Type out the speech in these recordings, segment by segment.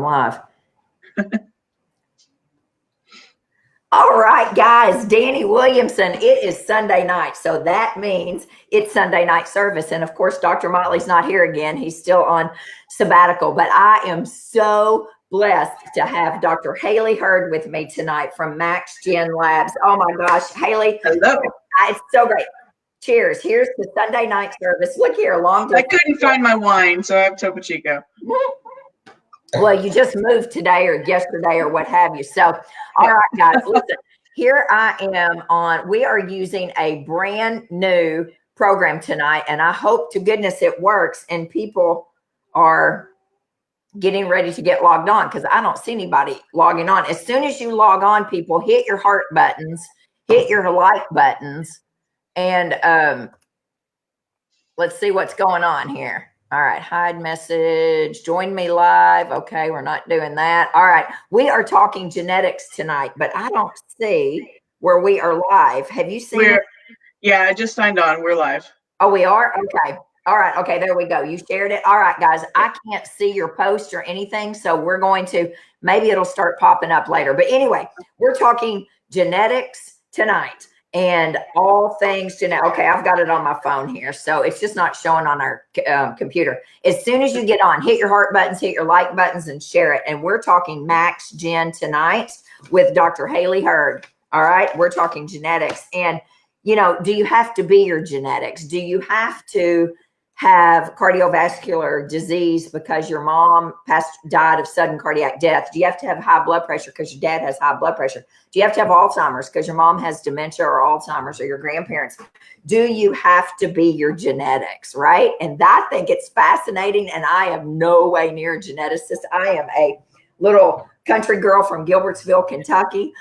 I'm live. All right, guys, Dani Williamson, it is Sunday night. So that means it's Sunday night service. And of course, Dr. Motley's not here again. He's still on sabbatical, but I am so blessed to have Dr. Hailey Heard with me tonight from MaxGen Labs. Oh my gosh, Hailey. Hello. It's so great. Cheers. Here's the Sunday night service. Look here, long. I couldn't find my wine, so I have Topo Chico. Well, you just moved today or yesterday or what have you. So, all right, guys, listen, here I am we are using a brand new program tonight, and I hope to goodness it works and people are getting ready to get logged on because I don't see anybody logging on. As soon as you log on, people, hit your heart buttons, hit your like buttons, and let's see what's going on here. All right, hide message, join me live. Okay, we're not doing that. All right, we are talking genetics tonight, but I don't see where we are live. Have you seen it? Yeah, I just signed on. We're live. Oh, we are? Okay. All right. Okay, there we go. You shared it. All right, guys, I can't see your post or anything, so we're going to, maybe it'll start popping up later. But anyway, we're talking genetics tonight. And all things genetic. Okay, I've got it on my phone here, so it's just not showing on our computer. As soon as you get on, hit your heart buttons, hit your like buttons, and share it. And we're talking MaxGen tonight with Dr. Hailey Heard. All right, we're talking genetics. And, you know, do you have to be your genetics? Do you have to have cardiovascular disease because your mom died of sudden cardiac death? Do you have to have high blood pressure because your dad has high blood pressure? Do you have to have Alzheimer's because your mom has dementia or Alzheimer's or your grandparents? Do you have to be your genetics, right? And I think it's fascinating, and I am no way near a geneticist. I am a little country girl from Gilbertsville, Kentucky,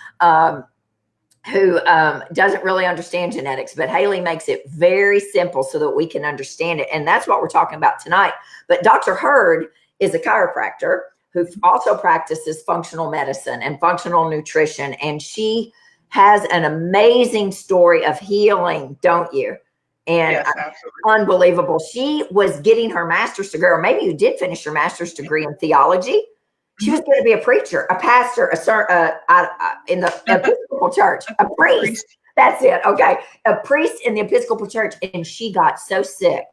who doesn't really understand genetics, but Hailey makes it very simple so that we can understand it. And that's what we're talking about tonight. But Dr. Heard is a chiropractor who also practices functional medicine and functional nutrition. And she has an amazing story of healing, don't you? And yes, absolutely. Unbelievable. She was getting her master's degree, or maybe you did finish your master's degree in theology. She was going to be a preacher, a pastor, in the Episcopal Church, a priest. That's it. Okay. A priest in the Episcopal Church. And she got so sick.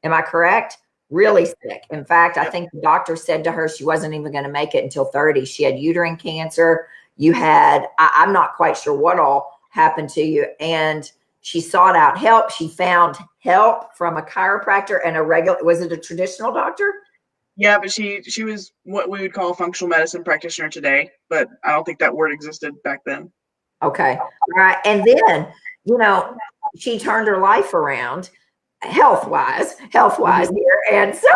Am I correct? Really sick. In fact, I think the doctor said to her she wasn't even going to make it until 30. She had uterine cancer. You had, I'm not quite sure what all happened to you. And she sought out help. She found help from a chiropractor and was it a traditional doctor? Yeah, but she was what we would call a functional medicine practitioner today, but I don't think that word existed back then. Okay. All right. And then, you know, she turned her life around health-wise here. And so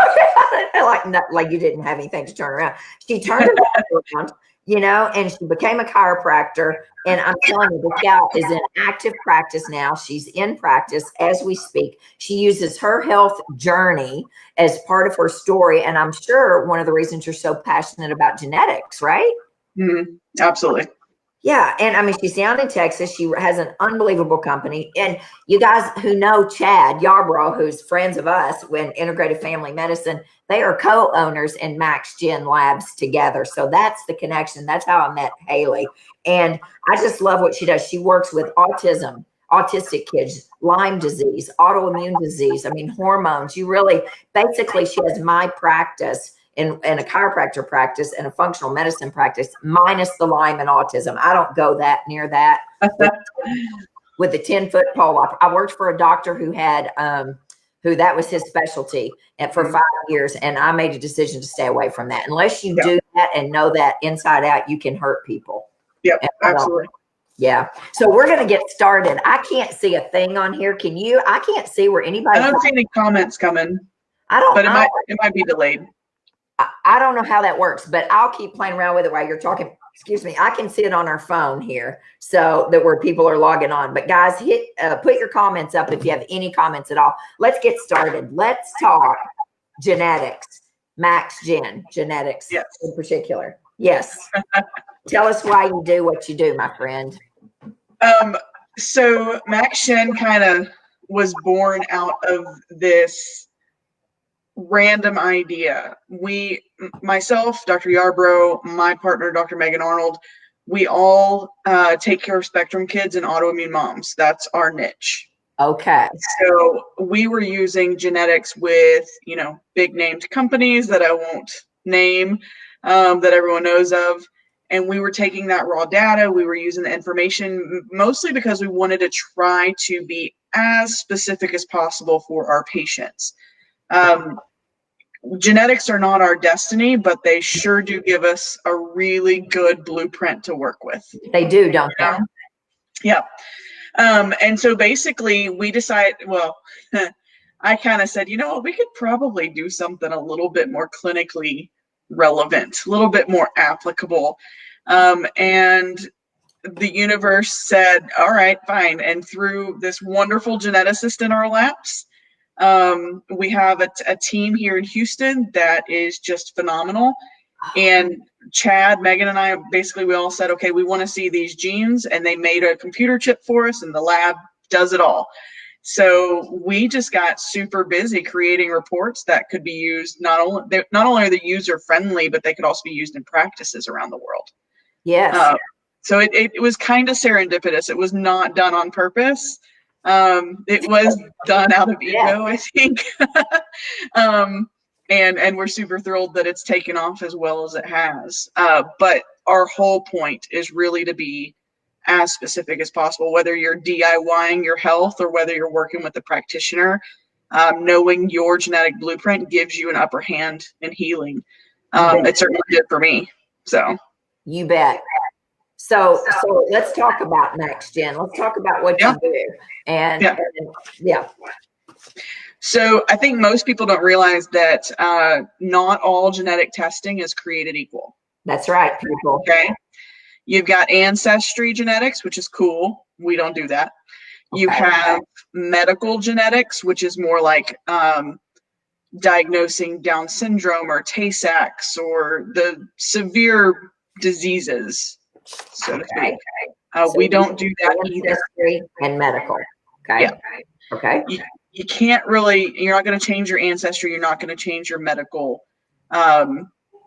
like you didn't have anything to turn around. She turned her life around, you know, and she became a chiropractor. And I'm telling you, the gal is in active practice now. She's in practice as we speak. She uses her health journey as part of her story. And I'm sure one of the reasons you're so passionate about genetics, right? Mm-hmm. Absolutely. Yeah. And I mean, she's down in Texas. She has an unbelievable company. And you guys who know Chad Yarbrough, who's friends of us when Integrative Family Medicine, they are co-owners in MaxGen Labs together. So that's the connection. That's how I met Hailey. And I just love what she does. She works with autistic kids, Lyme disease, autoimmune disease. I mean, hormones. Basically, she has my practice and a chiropractor practice and a functional medicine practice minus the Lyme and autism. I don't go that near that with a 10-foot pole. I worked for a doctor who had, who that was his specialty for 5 years. And I made a decision to stay away from that. Unless you do that and know that inside out, you can hurt people. Yep, absolutely. Yeah. So we're going to get started. I can't see a thing on here. Can you? I can't see where anybody. I don't see any comments coming. But it might be delayed. I don't know how that works, but I'll keep playing around with it while you're talking. Excuse me. I can see it on our phone here, so that where people are logging on. But guys, put your comments up if you have any comments at all. Let's get started. Let's talk genetics, MaxGen genetics in particular. Yes. Tell us why you do what you do, my friend. So MaxGen kind of was born out of this random idea. Myself, Dr. Yarbrough, my partner, Dr. Megan Arnold, we all take care of spectrum kids and autoimmune moms. That's our niche. Okay. So we were using genetics with, big named companies that I won't name, that everyone knows of. And we were taking that raw data. We were using the information mostly because we wanted to try to be as specific as possible for our patients. Genetics are not our destiny, but they sure do give us a really good blueprint to work with. They do, don't they? Yeah. And so basically we decided, well, I kind of said, we could probably do something a little bit more clinically relevant, a little bit more applicable. And the universe said, all right, fine. And through this wonderful geneticist in our laps, we have a team here in Houston that is just phenomenal. And Chad, Megan, and I, basically we all said, okay, we want to see these genes, and they made a computer chip for us, and the lab does it all. So we just got super busy creating reports that could be used. Not only are they user friendly, but they could also be used in practices around the world. Yes. So it was kind of serendipitous. It was not done on purpose. It was done out of ego, I think. And we're super thrilled that it's taken off as well as it has. But our whole point is really to be as specific as possible, whether you're DIYing your health or whether you're working with a practitioner. Knowing your genetic blueprint gives you an upper hand in healing. It certainly did for me. So you bet. So let's talk about MaxGen. Let's talk about what you do. And So I think most people don't realize that not all genetic testing is created equal. That's right, people. Okay. You've got ancestry genetics, which is cool. We don't do that. Okay. You have medical genetics, which is more like diagnosing Down syndrome or Tay-Sachs or the severe diseases, so to speak. So we don't do that either. Ancestry and medical. Okay. Yeah. Okay. You can't really, you're not going to change your ancestry. You're not going to change your medical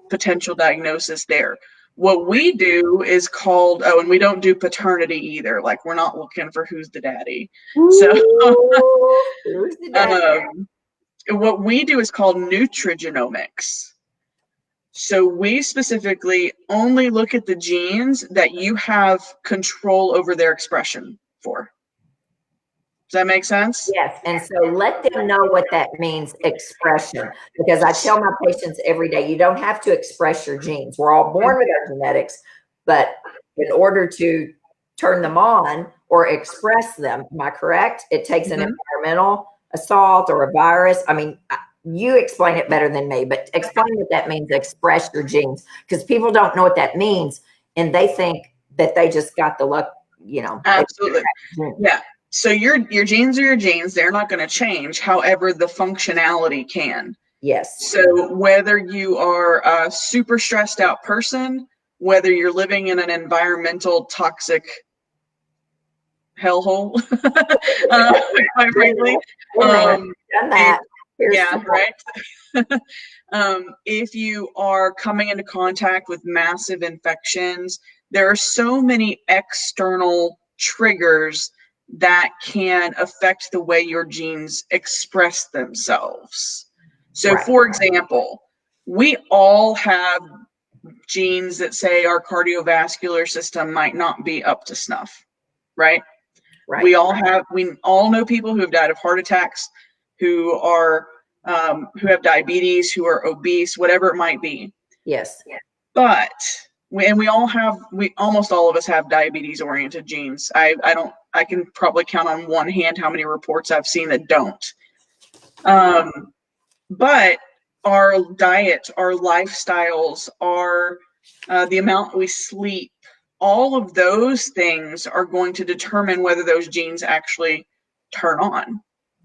potential diagnosis there. What we do is called, and we don't do paternity either. Like, we're not looking for who's the daddy. Ooh, who's the daddy? What we do is called nutrigenomics. So we specifically only look at the genes that you have control over their expression for. Does that make sense? Yes. And so let them know what that means, expression, because I tell my patients every day, you don't have to express your genes. We're all born with our genetics, but in order to turn them on or express them, am I correct? It takes an environmental assault or a virus. I mean, you explain it better than me, but explain what that means, express your genes, because people don't know what that means. And they think that they just got the luck, Absolutely. Yeah. So your genes are your genes. They're not going to change. However, the functionality can. Yes. So whether you are a super stressed out person, whether you're living in an environmental toxic hellhole, quite frankly, done that. Right. If you are coming into contact with massive infections, there are so many external triggers that can affect the way your genes express themselves. So, for example, we all have genes that say our cardiovascular system might not be up to snuff, right? Right. We all know people who have died of heart attacks, who have diabetes, who are obese, whatever it might be. Yes. But almost all of us have diabetes oriented genes. I can probably count on one hand how many reports I've seen that don't. But our diet, our lifestyles, the amount we sleep, all of those things are going to determine whether those genes actually turn on,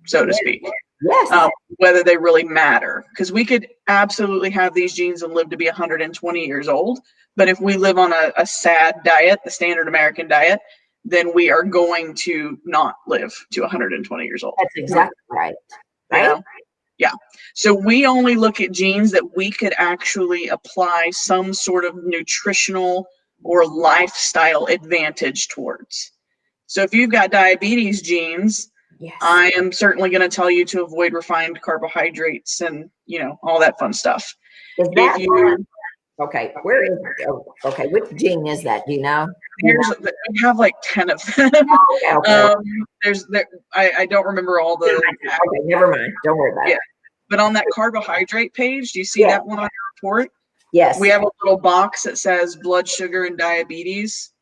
so to speak. Yes. Whether they really matter. Because we could absolutely have these genes and live to be 120 years old. But if we live on a SAD diet, the standard American diet, then we are going to not live to 120 years old. That's exactly right. Right? Yeah. So we only look at genes that we could actually apply some sort of nutritional or lifestyle advantage towards. So if you've got diabetes genes, Yes. I am certainly going to tell you to avoid refined carbohydrates and, all that fun stuff. Is that okay? Where is okay? Which gene is that? Do you know? We have like 10 of them. Okay. I don't remember all the. Okay, never mind. Don't worry about it. But on that carbohydrate page, do you see that one on your report? Yes. We have a little box that says blood sugar and diabetes.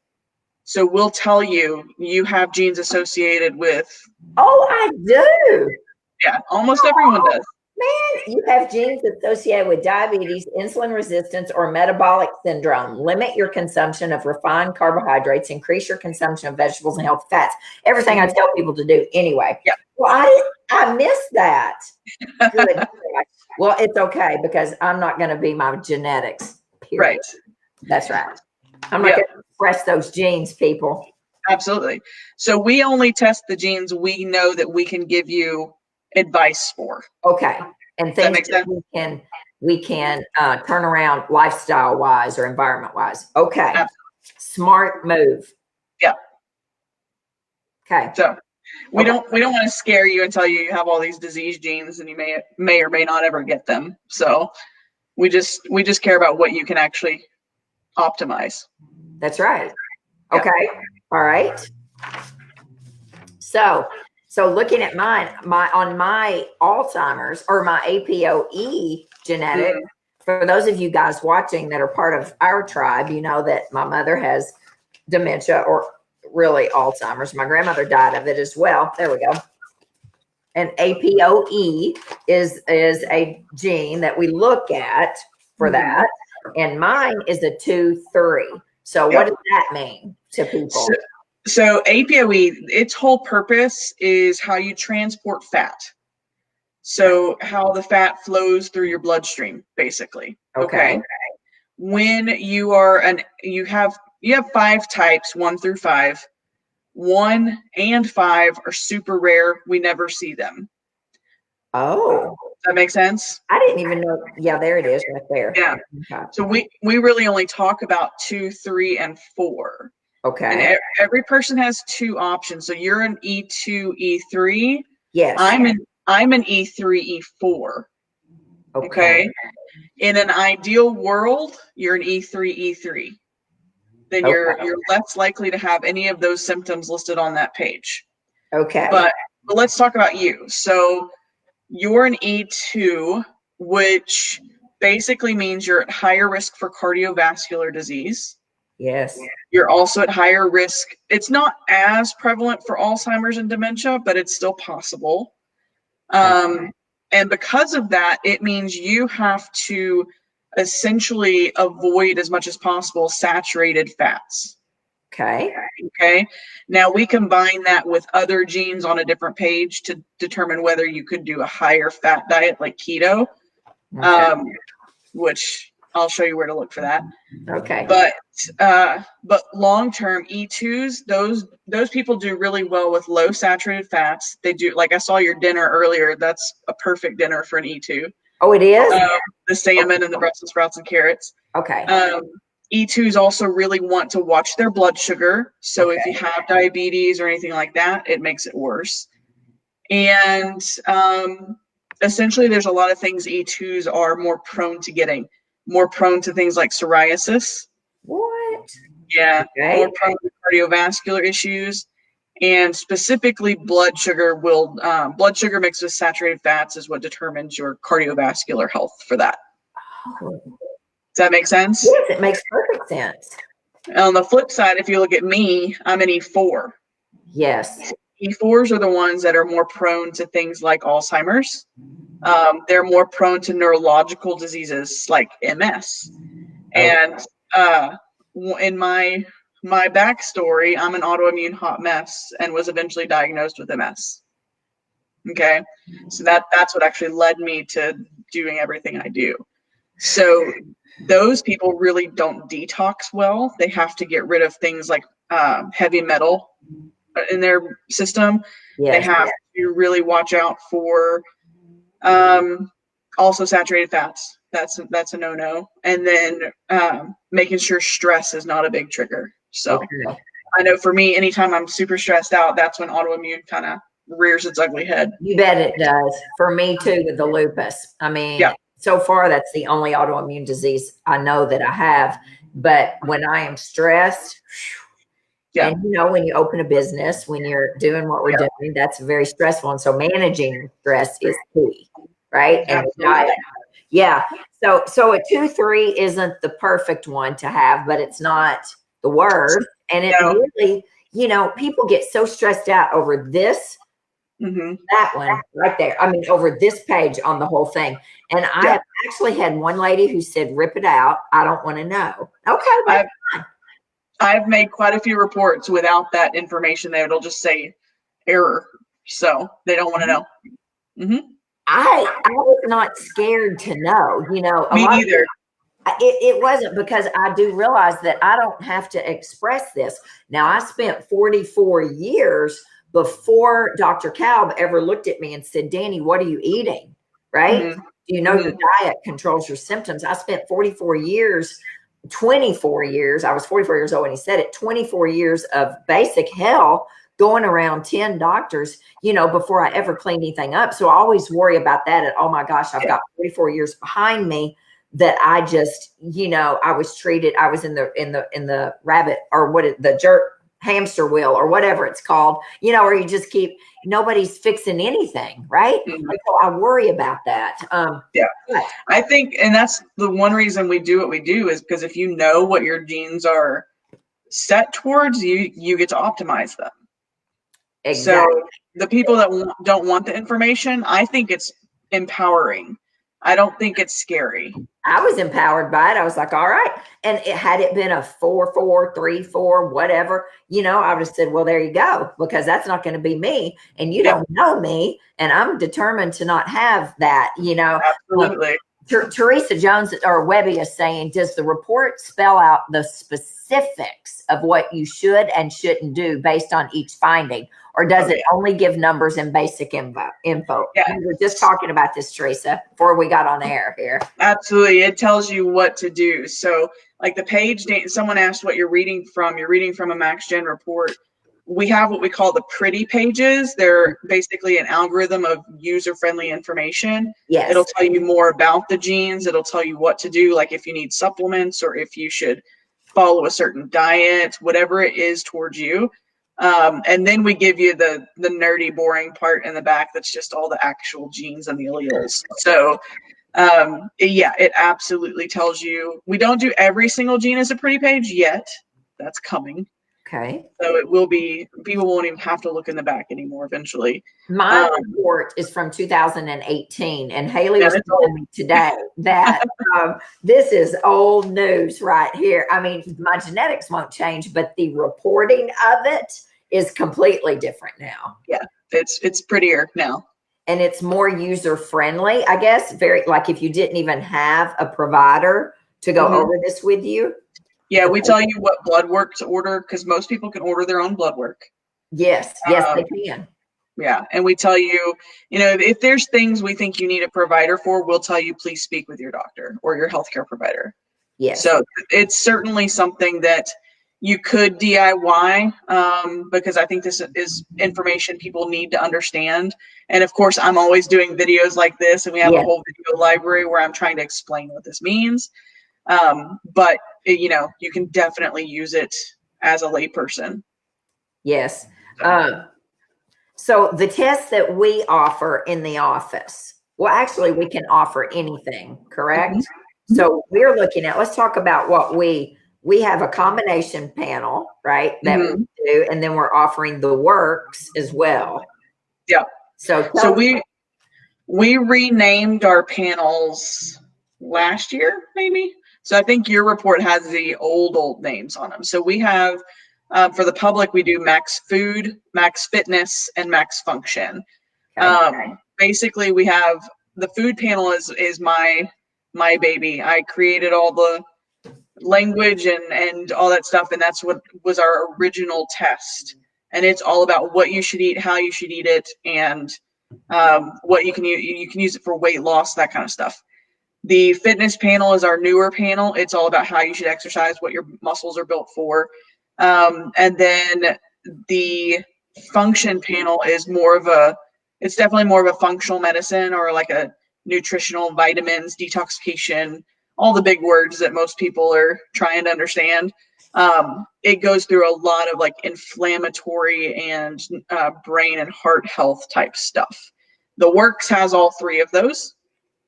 So we'll tell you have genes associated with. Oh, I do. Yeah, almost everyone does. Man, you have genes associated with diabetes, insulin resistance, or metabolic syndrome. Limit your consumption of refined carbohydrates. Increase your consumption of vegetables and healthy fats. Everything I tell people to do anyway. Yeah. Well, I missed that. Good. Well, it's okay because I'm not going to be my genetics. Period. Right. That's right. I'm not going to express those genes, people. Absolutely. So we only test the genes we know that we can give you advice for. Okay. And things that we can turn around lifestyle wise or environment wise. Okay. Absolutely. Smart move. Yeah. Okay. So we don't want to scare you and tell you have all these disease genes and you may or may not ever get them. So we just care about what you can actually optimize. That's right. Okay. Yeah. All right. So looking at my Alzheimer's or my APOE genetic, for those of you guys watching that are part of our tribe, you know that my mother has dementia or really Alzheimer's. My grandmother died of it as well. There we go. And APOE is a gene that we look at for that. And mine is a 2-3. So what does that mean to people? So APOE, its whole purpose is how you transport fat. So how the fat flows through your bloodstream, basically. Okay. When you are you have 5 types, 1 through 5. 1 and 5 are super rare. We never see them. Oh. Does that make sense? I didn't even know. Yeah, there it is right there. Yeah. Okay. So we really only talk about 2, 3, and 4. Okay. And every person has 2 options. So you're an E2, E3. Yes. I'm an E3, E4. Okay. In an ideal world, you're an E3, E3. Then you're less likely to have any of those symptoms listed on that page. Okay. But let's talk about you. So you're an E2, which basically means you're at higher risk for cardiovascular disease. Yes. You're also at higher risk. It's not as prevalent for Alzheimer's and dementia, but it's still possible. And because of that, it means you have to essentially avoid as much as possible saturated fats. Okay. Now we combine that with other genes on a different page to determine whether you could do a higher fat diet like keto, which I'll show you where to look for that. Okay. But long-term E2s, those people do really well with low saturated fats. They do, like I saw your dinner earlier. That's a perfect dinner for an E2. Oh, it is? The salmon and the Brussels sprouts and carrots. Okay. E2s also really want to watch their blood sugar. So if you have diabetes or anything like that, it makes it worse. And essentially, there's a lot of things E2s are more prone to getting. More prone to things like psoriasis. What? Yeah. Okay. More prone to cardiovascular issues. And specifically blood sugar blood sugar mixed with saturated fats is what determines your cardiovascular health for that. Oh. Does that make sense? Yes, it makes perfect sense. On the flip side, if you look at me, I'm an E4. Yes. E4s are the ones that are more prone to things like Alzheimer's. They're more prone to neurological diseases like MS. And in my backstory, I'm an autoimmune hot mess and was eventually diagnosed with MS. Okay. So that's what actually led me to doing everything I do. So those people really don't detox well. They have to get rid of things like heavy metal in their system. Yes. They have to really watch out for Also saturated fats. That's a no-no. And then making sure stress is not a big trigger. So Okay. I know for me, anytime I'm super stressed out, that's when autoimmune kind of rears its ugly head. You bet it does. For me too, with the lupus. I mean, Yeah. so far that's the only autoimmune disease I know that I have. But when I am stressed, Yeah. and you know, when you open a business, when you're doing what we're doing, that's very stressful. And so managing stress is key, right? And the diet. Yeah. So a 2-3 isn't the perfect one to have, but it's not the worst. And it really, you know, people get so stressed out over this, that one right there. I mean, over this page on the whole thing. And I have actually had one lady who said, rip it out. I don't want to know. Okay. I've made quite a few reports without that information there. It'll just say error. So they don't want to know. I was not scared to know, you know. Me neither. It wasn't, because I do realize that I don't have to express this. Now, I spent 44 years before Dr. Kalb ever looked at me and said, Dani, what are you eating? Right? Do you know your diet controls your symptoms? I spent 44 years, 24 years. I was 44 years old when he said it, 24 years of basic hell, going around 10 doctors, you know, before I ever cleaned anything up. So I always worry about that. And oh my gosh, I've got 44 years behind me that I just, you know, I was treated. I was in the rabbit, or the jerk hamster wheel, or whatever it's called, you know, where you just keep, nobody's fixing anything. Right. So I worry about that. I think, and that's the one reason we do what we do, is because if you know what your genes are set towards, you get to optimize them. Exactly. So the people that don't want the information, I think it's empowering. I don't think it's scary. I was empowered by it. I was like, all right. And had it been a 4-4, 3-4, whatever, you know, I would have said, well, there you go, because that's not going to be me. And you don't know me. And I'm determined to not have that, you know. Absolutely. Teresa Jones or Webby is saying, does the report spell out the specifics of what you should and shouldn't do based on each finding? Or does it only give numbers and basic info? Yeah. We were just talking about this, Teresa, before we got on air here. Absolutely. It tells you what to do. So like the page, someone asked what you're reading from. You're reading from a MaxGen report. We have what we call the pretty pages. They're basically an algorithm of user-friendly information. Yes. It'll tell you more about the genes. It'll tell you what to do, like if you need supplements or if you should follow a certain diet, whatever it is towards you. And then we give you the nerdy, boring part in the back that's just all the actual genes and the alleles. So it absolutely tells you. We don't do every single gene as a pretty page yet. That's coming. Okay. So it will be, people won't even have to look in the back anymore eventually. My report is from 2018, and Hailey was telling me today that this is old news right here. I mean, my genetics won't change, but the reporting of it is completely different now. Yeah, it's prettier now. And it's more user friendly, I guess. Very, like if you didn't even have a provider to go over this with you. Yeah, we tell you what blood work to order, because most people can order their own blood work. Yes, they can. Yeah, and we tell you, you know, if there's things we think you need a provider for, we'll tell you, please speak with your doctor or your healthcare provider. Yes. So it's certainly something that you could DIY, because I think this is information people need to understand. And of course, I'm always doing videos like this, and we have a whole video library where I'm trying to explain what this means. But you know, you can definitely use it as a layperson. Yes. So the tests that we offer in the office, well, actually we can offer anything, correct? So we're looking at, let's talk about what we have a combination panel, right? That we do, and then we're offering the works as well. Yeah. So we renamed our panels last year, maybe. So I think your report has the old names on them. So we have, for the public, we do Max Food, Max Fitness, and Max Function. Basically, we have the food panel is my baby. I created all the language and all that stuff, and that's what was our original test. And it's all about what you should eat, how you should eat it, and What you can use it for weight loss, that kind of stuff. The fitness panel is our newer panel. It's all about how you should exercise, what your muscles are built for. And then the function panel is it's definitely more of a functional medicine, or like a nutritional, vitamins, detoxification, all the big words that most people are trying to understand. It goes through a lot of like inflammatory and brain and heart health type stuff. The Works has all three of those.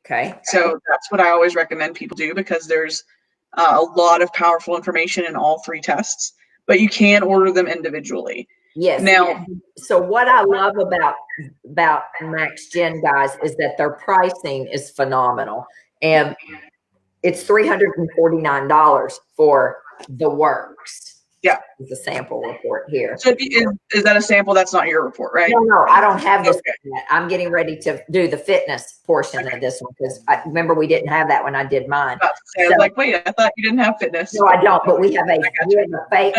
Okay. So that's what I always recommend people do, because there's a lot of powerful information in all three tests, but you can order them individually. Yes. Now, so what I love about MaxGen, guys, is that their pricing is phenomenal, and it's $349 for the Works. Yeah, it's a sample report here. So is that a sample? That's not your report, right? No, I don't have this Okay. yet. I'm getting ready to do the fitness portion of this one, because I remember we didn't have that when I did mine. I was like, wait, I thought you didn't have fitness. No, I don't, but we have a fake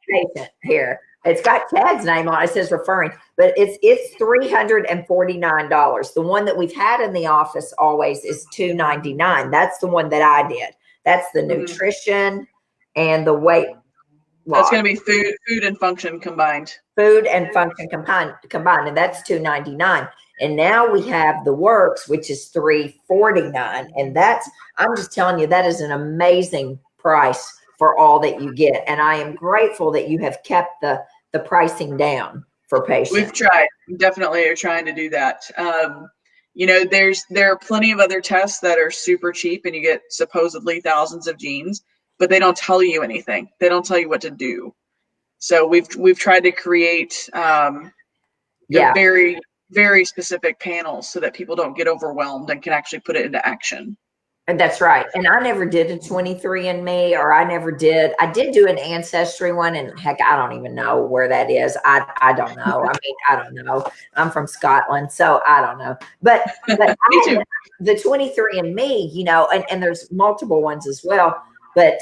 patient here. It's got Chad's name on it. It says referring, but it's $349. The one that we've had in the office always is $299. That's the one that I did. That's the nutrition and the weight loss. That's going to be food and function combined. Food and function combined, and that's $299. And now we have the Works, which is $349, and I'm just telling you, that is an amazing price for all that you get. And I am grateful that you have kept the pricing down for patients. We've tried. We definitely are trying to do that. There are plenty of other tests that are super cheap, and you get supposedly thousands of genes, but they don't tell you anything. They don't tell you what to do. So we've tried to create very, very specific panels so that people don't get overwhelmed and can actually put it into action. And that's right. And I never did a 23andMe, or I did do an ancestry one, and heck, I don't even know where that is. I don't know. I mean, I don't know. I'm from Scotland, so I don't know. But Me too. The 23andMe, and there's multiple ones as well. But,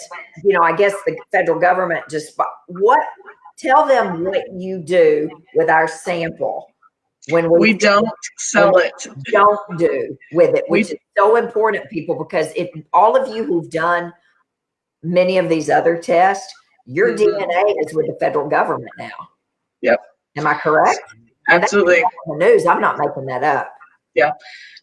I guess the federal government tell them what you do with our sample. When we don't sell it. Don't do with it, which is so important, people, because all of you who've done many of these other tests, your DNA is with the federal government now. Yep. Am I correct? Absolutely. The news. I'm not making that up. Yeah.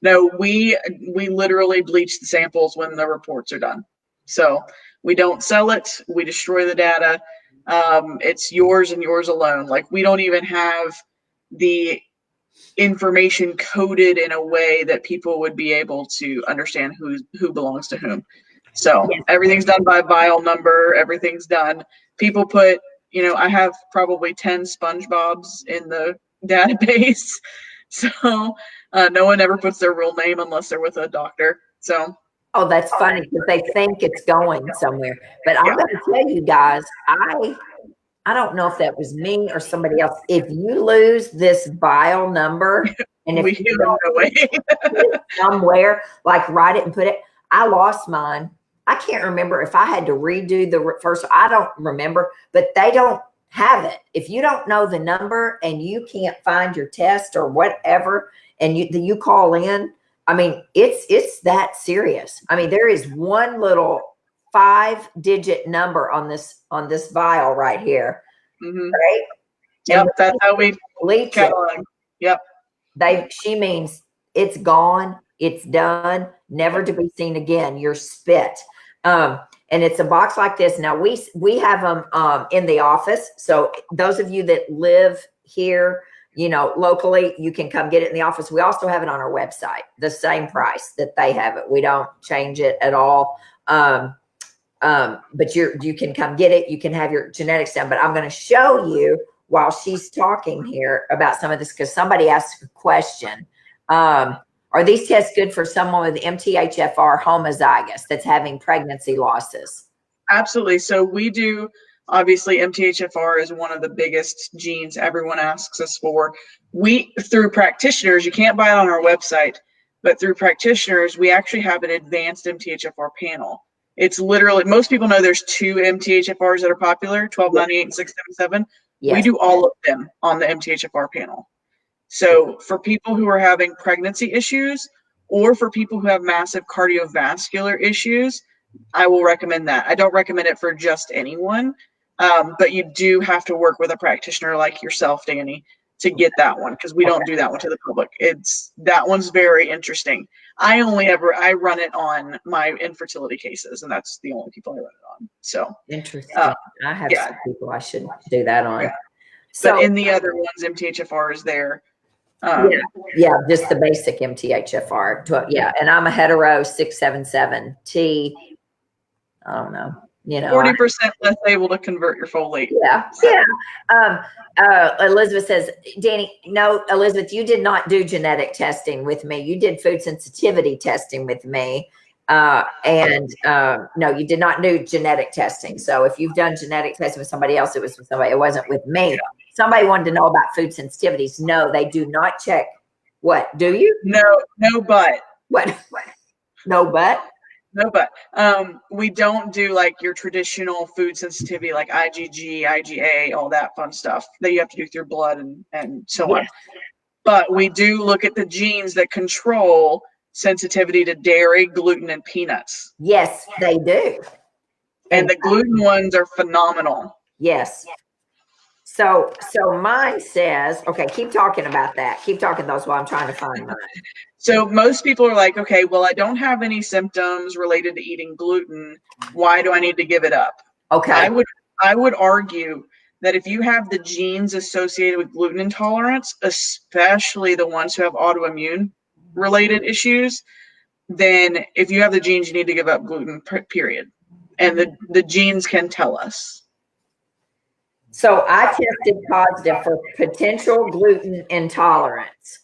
No, we literally bleach the samples when the reports are done. So we don't sell it. We destroy the data. It's yours and yours alone. Like, we don't even have the information coded in a way that people would be able to understand who belongs to whom. So everything's done by vial number. Everything's done. People put, I have probably 10 SpongeBobs in the database. So no one ever puts their real name unless they're with a doctor. So. Oh, that's funny, because they think it's going somewhere. But I'm going to tell you guys, I don't know if that was me or somebody else. If you lose this vial number, and if you don't put it somewhere, like write it and put it, I lost mine. I can't remember if I had to redo the first. I don't remember, but they don't have it. If you don't know the number and you can't find your test or whatever, and you call in, I mean, it's that serious. I mean, there is one little 5-digit number on this vial right here. Right? Yep, that's how we bleach it. Yep. She means it's gone, it's done, never to be seen again. You're spit. And it's a box like this. Now we have them in the office. So those of you that live here, locally, you can come get it in the office. We also have it on our website, the same price that they have it. We don't change it at all. But you can come get it. You can have your genetics done. But I'm going to show you while she's talking here about some of this, because somebody asked a question. Are these tests good for someone with MTHFR homozygous that's having pregnancy losses? Absolutely. So we do. Obviously, MTHFR is one of the biggest genes everyone asks us for. Through practitioners, you can't buy it on our website, but through practitioners, we actually have an advanced MTHFR panel. It's literally, most people know there's 2 MTHFRs that are popular, 1298 and 677. Yes. We do all of them on the MTHFR panel. So for people who are having pregnancy issues or for people who have massive cardiovascular issues, I will recommend that. I don't recommend it for just anyone, but you do have to work with a practitioner like yourself, Dani, to get that one, because we don't do that one to the public. That one's very interesting. I run it on my infertility cases, and that's the only people I run it on. So interesting. I have some people I should do that on. Yeah. So but in the other ones, MTHFR is there. Yeah, just the basic MTHFR. Yeah, and I'm a hetero 677T. I don't know. 40% less able to convert your folate. Yeah. Elizabeth says, Dani, no, Elizabeth, you did not do genetic testing with me. You did food sensitivity testing with me. No, you did not do genetic testing. So if you've done genetic testing with somebody else, it was with somebody. It wasn't with me. Yeah. Somebody wanted to know about food sensitivities. No, they do not check. What? Do you? No, but. What? No, but? No, but we don't do like your traditional food sensitivity, like IgG, IgA, all that fun stuff that you have to do through blood and so on. But we do look at the genes that control sensitivity to dairy, gluten, and peanuts. Yes, they do. And the gluten ones are phenomenal. Yes. So mine says, okay, keep talking about that. Keep talking those while I'm trying to find mine. So most people are like, okay, well, I don't have any symptoms related to eating gluten. Why do I need to give it up? Okay. I would argue that if you have the genes associated with gluten intolerance, especially the ones who have autoimmune related issues, then if you have the genes, you need to give up gluten, period. And the genes can tell us. So I tested positive for potential gluten intolerance.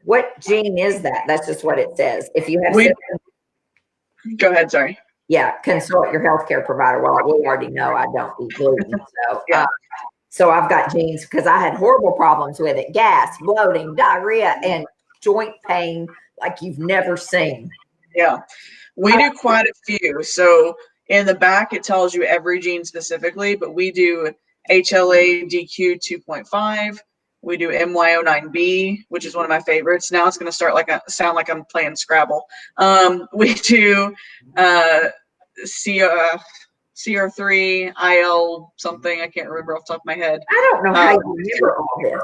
What gene is that? That's just what it says. If you have symptoms, go ahead, sorry. Yeah, consult your healthcare provider. Well, we already know I don't eat gluten. So I've got genes because I had horrible problems with it. Gas, bloating, diarrhea, and joint pain like you've never seen. Yeah, we do quite a few. So in the back, it tells you every gene specifically, but we do HLA-DQ 2.5. We do MYO9B, which is one of my favorites. Now it's going to sound like I'm playing Scrabble. We do CR3, IL something. I can't remember off the top of my head. I don't know how you remember all this.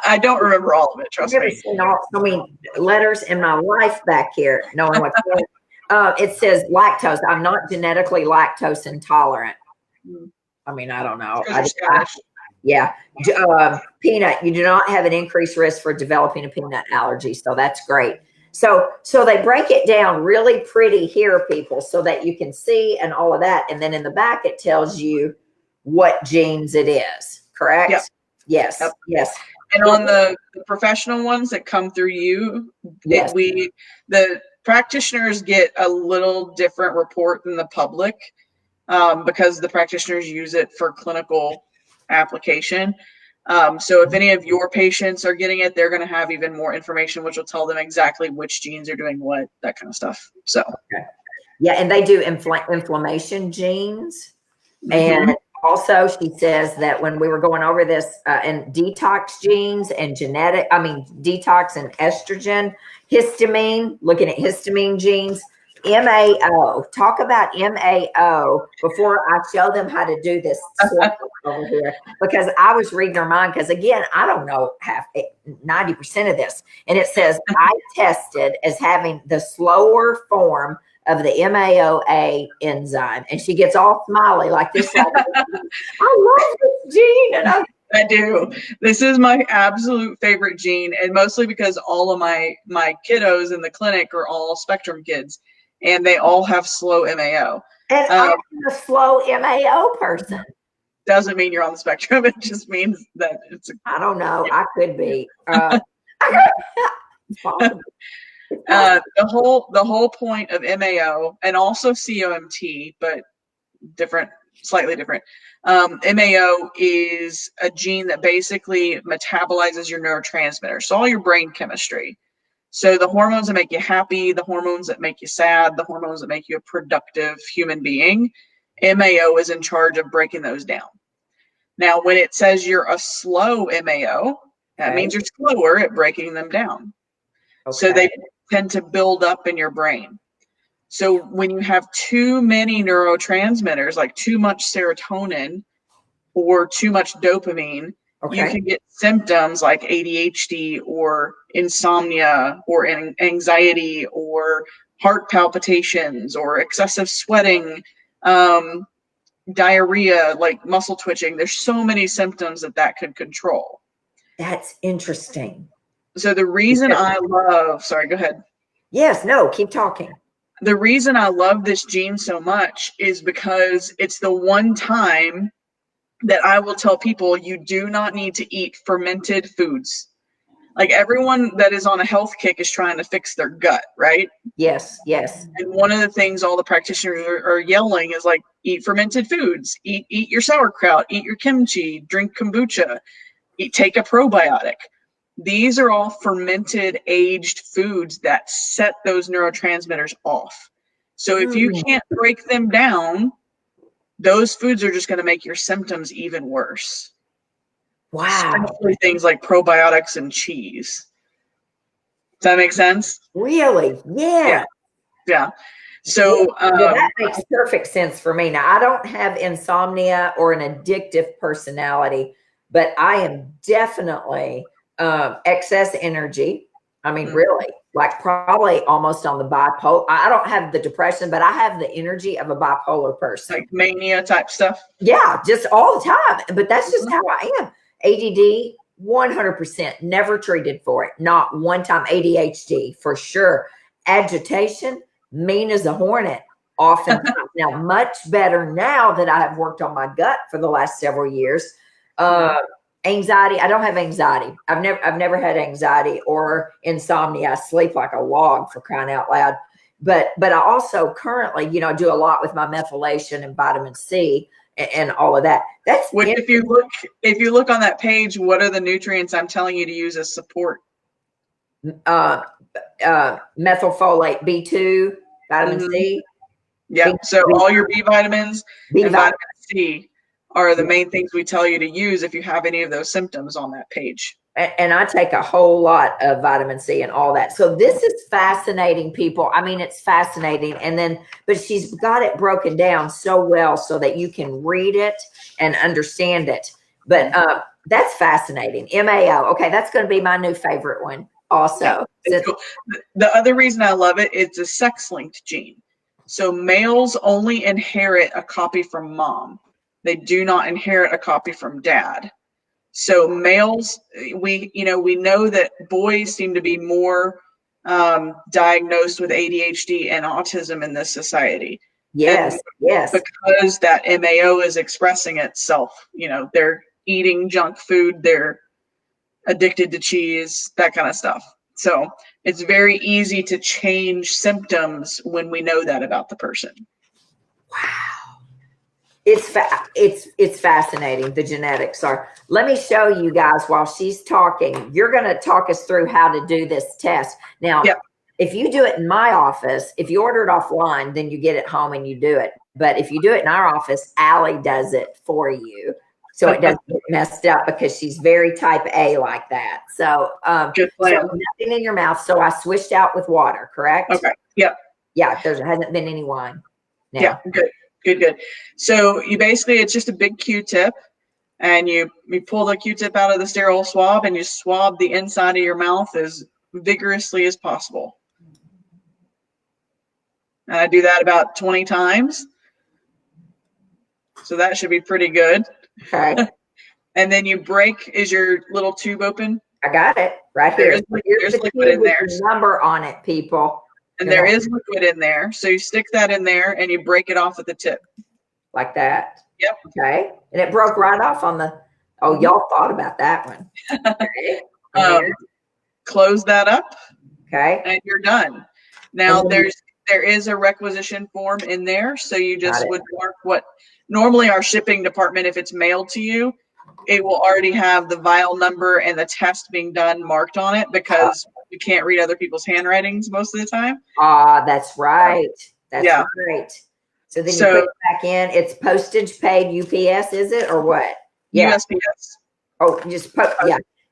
I don't remember all of it. Trust me. Seen all so many letters in my life back here, knowing what's going on. It says lactose. I'm not genetically lactose intolerant. I mean, I don't know. Peanut. You do not have an increased risk for developing a peanut allergy, so that's great. So they break it down really pretty here, people, so that you can see and all of that. And then in the back, it tells you what genes it is. Correct? Yep. Yes. Yep. Yes. And on the professional ones that come through you, the practitioners get a little different report than the public because the practitioners use it for clinical application. So if any of your patients are getting it, they're going to have even more information, which will tell them exactly which genes are doing what, that kind of stuff. So, yeah, and they do inflammation genes. And also she says that when we were going over this and detox genes and detox and estrogen, histamine, looking at histamine genes, MAO. Talk about MAO before I show them how to do this over here, because I was reading her mind, because again, I don't know 90% of this. And it says I tested as having the slower form of the MAOA enzyme. And she gets all smiley like this. Like, I love this gene. And I do. This is my absolute favorite gene. And mostly because all of my kiddos in the clinic are all spectrum kids. And they all have slow MAO. And I'm a slow MAO person. Doesn't mean you're on the spectrum. It just means that it's. I don't know. I could be. The whole point of MAO and also COMT, but slightly different. MAO is a gene that basically metabolizes your neurotransmitters, so all your brain chemistry. So the hormones that make you happy, the hormones that make you sad, the hormones that make you a productive human being, MAO is in charge of breaking those down. Now, when it says you're a slow MAO, That means you're slower at breaking them down. So they tend to build up in your brain. So when you have too many neurotransmitters, like too much serotonin or too much dopamine, you can get symptoms like ADHD or insomnia or anxiety or heart palpitations or excessive sweating, diarrhea, like muscle twitching. There's so many symptoms that could control. That's interesting. So the reason sorry, go ahead. Yes, no, keep talking. The reason I love this gene so much is because it's the one time that I will tell people you do not need to eat fermented foods. Like everyone that is on a health kick is trying to fix their gut, right? Yes, yes. And one of the things all the practitioners are yelling is like, eat fermented foods, eat your sauerkraut, eat your kimchi, drink kombucha, take a probiotic. These are all fermented, aged foods that set those neurotransmitters off. So if you can't break them down, those foods are just going to make your symptoms even worse. Wow. Especially things like probiotics and cheese. Does that make sense? Really? Yeah. Yeah. So that makes perfect sense for me. Now, I don't have insomnia or an addictive personality, but I am definitely excess energy. I mean, really, like probably almost on the bipolar. I don't have the depression, but I have the energy of a bipolar person. Like mania type stuff? Yeah, just all the time. But that's just how I am. ADD, 100%, never treated for it. Not one time. ADHD, for sure. Agitation, mean as a hornet, oftentimes. Now, much better now that I have worked on my gut for the last several years. Anxiety, I don't have anxiety. I've never had anxiety or insomnia. I sleep like a log, for crying out loud. But I also currently, do a lot with my methylation and vitamin C and all of that. That's which if you look on that page, what are the nutrients I'm telling you to use as support? Methylfolate, B2, vitamin C. Yeah. So all your B vitamins and vitamin C are the main things we tell you to use if you have any of those symptoms on that page. And I take a whole lot of vitamin C and all that. So this is fascinating, people. I mean, it's fascinating. But she's got it broken down so well so that you can read it and understand it. But that's fascinating. MAO. Okay, that's going to be my new favorite one also. Yeah, cool. The other reason I love it, it's a sex-linked gene. So males only inherit a copy from mom. They do not inherit a copy from dad. So males, we know that boys seem to be more diagnosed with ADHD and autism in this society. Yes, yes. Because that MAO is expressing itself. They're eating junk food, they're addicted to cheese, that kind of stuff. So it's very easy to change symptoms when we know that about the person. Wow. It's fascinating. The genetics are. Let me show you guys while she's talking. You're going to talk us through how to do this test. Now, if you do it in my office, if you order it offline, then you get it home and you do it. But if you do it in our office, Allie does it for you. So it doesn't get messed up because she's very type A like that. So, good plan. So nothing in your mouth. So I switched out with water, correct? Okay. Yep. Yeah. There hasn't been any wine. Now. Yeah. Good. So it's just a big Q-tip, and you pull the Q-tip out of the sterile swab and you swab the inside of your mouth as vigorously as possible. And I do that about 20 times. So that should be pretty good. Okay. And then you break, is your little tube open? I got it right here. There's liquid in there. Number on it, people. And there is liquid in there. So you stick that in there and you break it off at the tip. Like that. Yep. Okay. And it broke right off on the, y'all thought about that one. Okay. Close that up. Okay. And you're done. Now there is a requisition form in there. So you just would mark what normally our shipping department, if it's mailed to you, it will already have the vial number and the test being done marked on it because we can't read other people's handwritings most of the time. That's right. That's right. So then you put it back in. It's postage paid UPS, is it, or what? USPS. Oh, just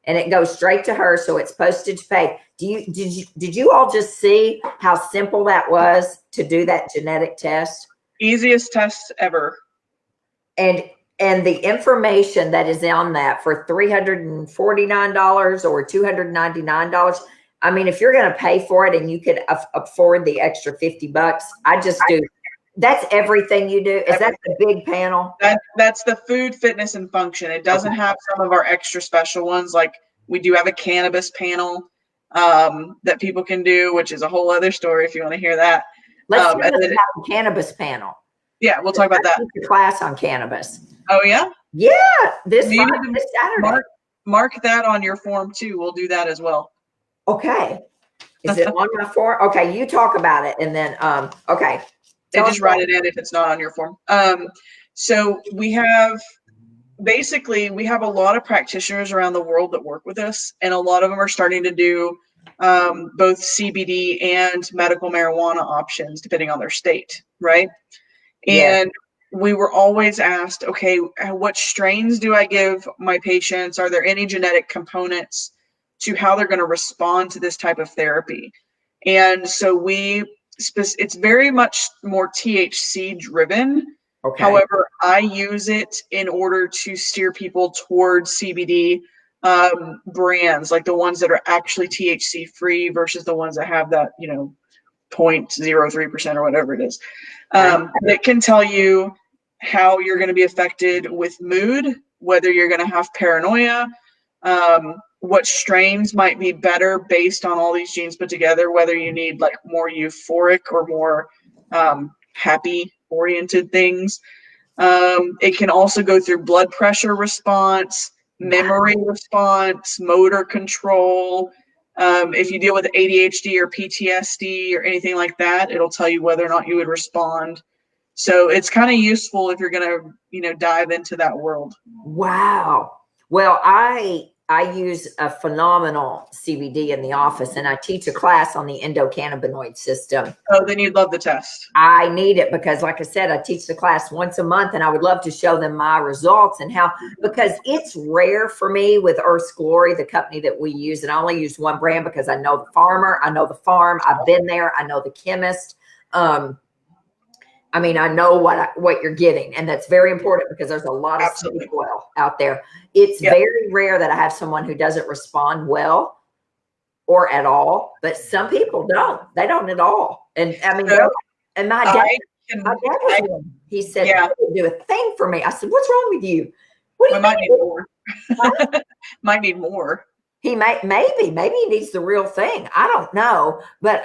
and it goes straight to her. So it's postage paid. Did you all just see how simple that was to do that genetic test? Easiest test ever. And the information that is on that for $349 or $299. I mean, if you're going to pay for it and you could afford the extra $50, I just do. That's everything you do. Is that the big panel? That's the food, fitness, and function. It doesn't have some of our extra special ones. Like we do have a cannabis panel that people can do, which is a whole other story if you want to hear that. Let's talk about the cannabis panel. Yeah, we'll talk about that. Class on cannabis. Oh yeah? Yeah, this Saturday. Mark that on your form too. We'll do that as well. Okay. Is it on my form? Okay, you talk about it and then okay. And just write it in if it's not on your form. So we have a lot of practitioners around the world that work with us, and a lot of them are starting to do both CBD and medical marijuana options depending on their state, right? And we were always asked, okay, what strains do I give my patients? Are there any genetic components to how they're going to respond to this type of therapy? And so it's very much more THC driven. Okay. However, I use it in order to steer people towards CBD brands, like the ones that are actually THC free versus the ones that have that, 0.03% or whatever it is. It can tell you how you're going to be affected with mood, whether you're going to have paranoia, what strains might be better based on all these genes put together, whether you need like more euphoric or more happy oriented things. It can also go through blood pressure response, memory response, motor control. If you deal with ADHD or PTSD or anything like that, it'll tell you whether or not you would respond. So it's kind of useful if you're going to, dive into that world. Wow. Well, I use a phenomenal CBD in the office, and I teach a class on the endocannabinoid system. Oh, then you'd love the test. I need it because, like I said, I teach the class once a month, and I would love to show them my results and how, because it's rare for me with Earth's Glory, the company that we use, and I only use one brand because I know the farmer, I know the farm, I've been there, I know the chemist. I mean, I know what you're getting, and that's very important because there's a lot of seed oil out there. It's very rare that I have someone who doesn't respond well or at all, but some people don't. They don't at all. And I mean, and my dad was one. He said, "It would do a thing for me." I said, "What's wrong with you?" What do you might need more. Might need more. He maybe he needs the real thing. I don't know, but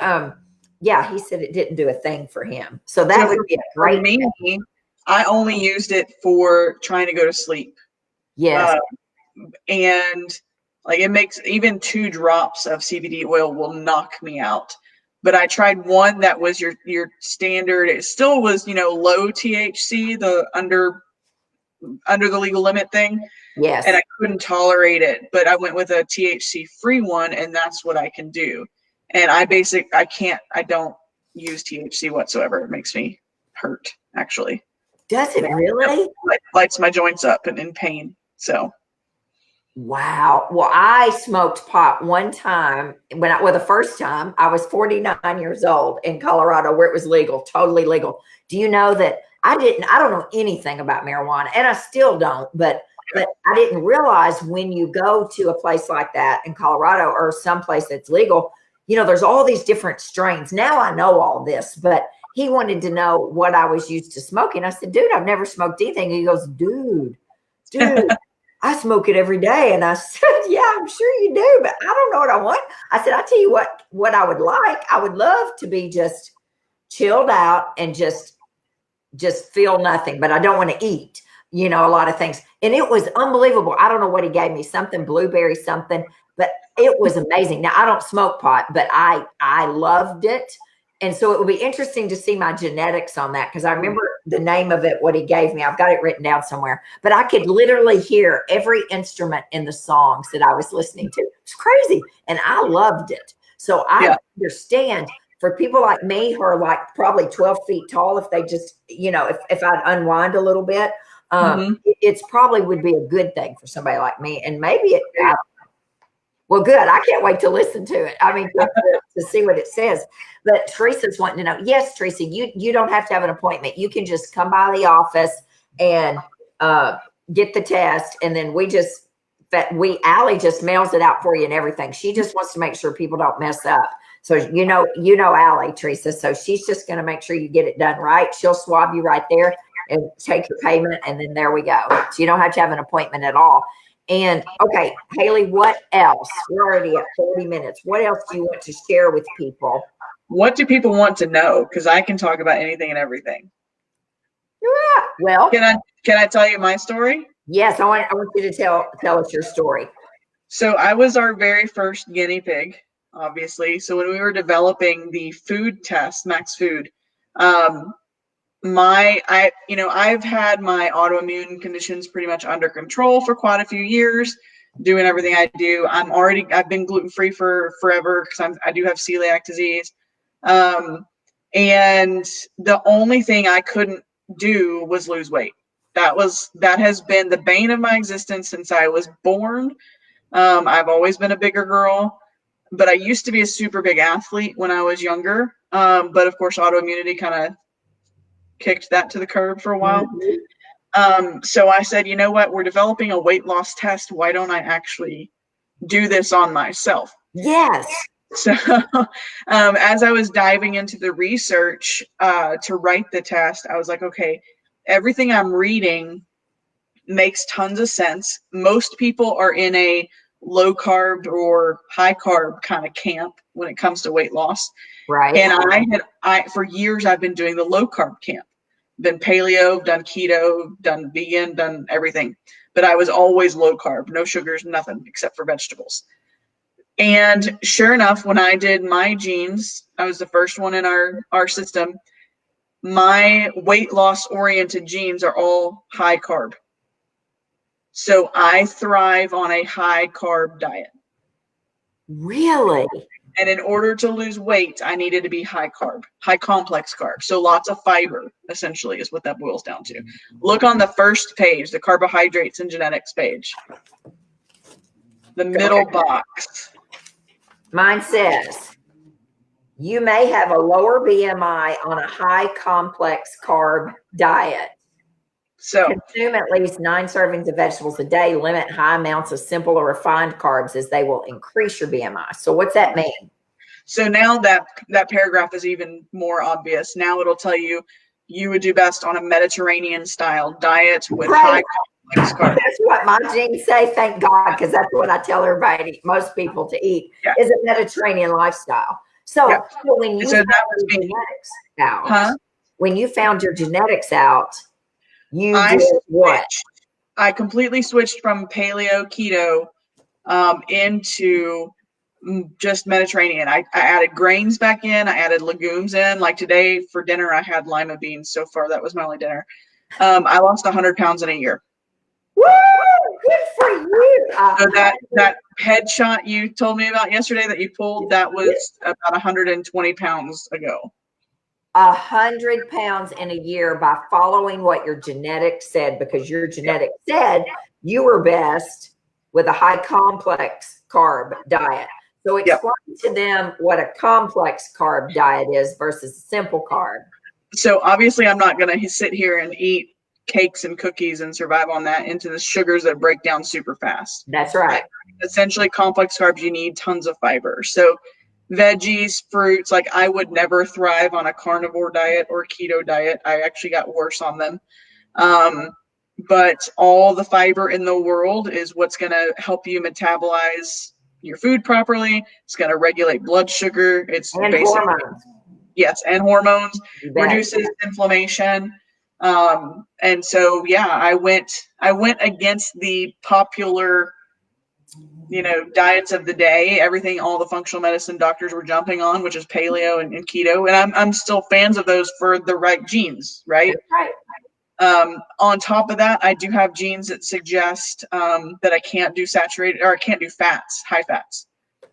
yeah, he said it didn't do a thing for him. So that would be a great. For me, I only used it for trying to go to sleep. Yes. And like it makes even 2 drops of CBD oil will knock me out. But I tried one that was your standard. It still was, low THC, the under the legal limit thing. Yes. And I couldn't tolerate it, but I went with a THC free one, and that's what I can do. And I don't use THC whatsoever. It makes me hurt, actually. Does it really? It lights my joints up and in pain. So. Wow. Well, I smoked pot one time the first time I was 49 years old in Colorado where it was legal, totally legal. Do you know that I don't know anything about marijuana, and I still don't, but I didn't realize when you go to a place like that in Colorado or someplace that's legal, there's all these different strains. Now I know all this, but he wanted to know what I was used to smoking. I said, dude, I've never smoked anything. He goes, dude, I smoke it every day. And I said, yeah, I'm sure you do, but I don't know what I want. I said, I'll tell you what I would like. I would love to be just chilled out and just feel nothing, but I don't want to eat, a lot of things. And it was unbelievable. I don't know what he gave me, something blueberry, something, but it was amazing. Now I don't smoke pot, but I loved it. And so it would be interesting to see my genetics on that, because I remember the name of it, what he gave me. I've got it written down somewhere, but I could literally hear every instrument in the songs that I was listening to. It's crazy. And I loved it. So I understand for people like me who are like probably 12 feet tall, if they just, if I'd unwind a little bit, it's probably would be a good thing for somebody like me. And maybe Well, good. I can't wait to listen to it. I mean, to see what it says. But Teresa's wanting to know. Yes, Teresa, you don't have to have an appointment. You can just come by the office and get the test, and then Allie just mails it out for you and everything. She just wants to make sure people don't mess up. So you know Allie, Teresa. So she's just going to make sure you get it done right. She'll swab you right there and take your payment, and then there we go. So you don't have to have an appointment at all. And okay, Hailey, what else? We're already at 40 minutes. What else do you want to share with people? What do people want to know? Because I can talk about anything and everything. Yeah. Well, can I tell you my story? Yes, I want you to tell us your story. So I was our very first guinea pig, obviously. So when we were developing the food test, Max Food, I've had my autoimmune conditions pretty much under control for quite a few years, doing everything I do. I've been gluten-free for forever because I do have celiac disease. And the only thing I couldn't do was lose weight. That has been the bane of my existence since I was born. I've always been a bigger girl, but I used to be a super big athlete when I was younger. But of course, autoimmunity kind of kicked that to the curb for a while. So I said, you know what? We're developing a weight loss test. Why don't I actually do this on myself? Yes. So as I was diving into the research to write the test, I was like, okay, everything I'm reading makes tons of sense. Most people are in a low carb or high carb kind of camp when it comes to weight loss. Right. And for years, I've been doing the low carb camp, been paleo, done keto, done vegan, done everything. But I was always low carb, no sugars, nothing except for vegetables. And sure enough, when I did my genes, I was the first one in our system. My weight loss oriented genes are all high carb. So I thrive on a high carb diet. Really? And in order to lose weight, I needed to be high carb, high complex carb. So lots of fiber, essentially, is what that boils down to. Look on the first page, the carbohydrates and genetics page. The middle box. Mine says, you may have a lower BMI on a high complex carb diet. So consume at least 9 servings of vegetables a day. Limit high amounts of simple or refined carbs as they will increase your BMI. So what's that mean? So now that paragraph is even more obvious. Now it'll tell you would do best on a Mediterranean style diet with high complex carbs. That's what my genes say, thank God, because that's what I tell everybody, most people to eat, is a Mediterranean lifestyle. So, when you found your genetics out, when you found your genetics out, you did what? I completely switched from paleo keto into just Mediterranean. I added grains back in. I added legumes in. Like today for dinner, I had lima beans. So far, that was my only dinner. I lost 100 pounds in a year. Woo! Good for you. So that headshot you told me about yesterday that you pulled, that was about 120 pounds ago. 100 pounds in a year by following what your genetics said, because your genetics said you were best with a high complex carb diet. So explain to them what a complex carb diet is versus a simple carb. So obviously I'm not going to sit here and eat cakes and cookies and survive on that into the sugars that break down super fast. That's right. Essentially complex carbs, you need tons of fiber. So veggies, fruits, like I would never thrive on a carnivore diet or keto diet. I actually got worse on them. But all the fiber in the world is what's going to help you metabolize your food properly. It's going to regulate blood sugar. It's and hormones. Yes, and hormones, reduces inflammation. And so, I went against the popular, diets of the day, everything, all the functional medicine doctors were jumping on, which is paleo and keto. And I'm still fans of those for the right genes, right? Right. On top of that, I do have genes that suggest that I can't do saturated, or I can't do fats, high fats.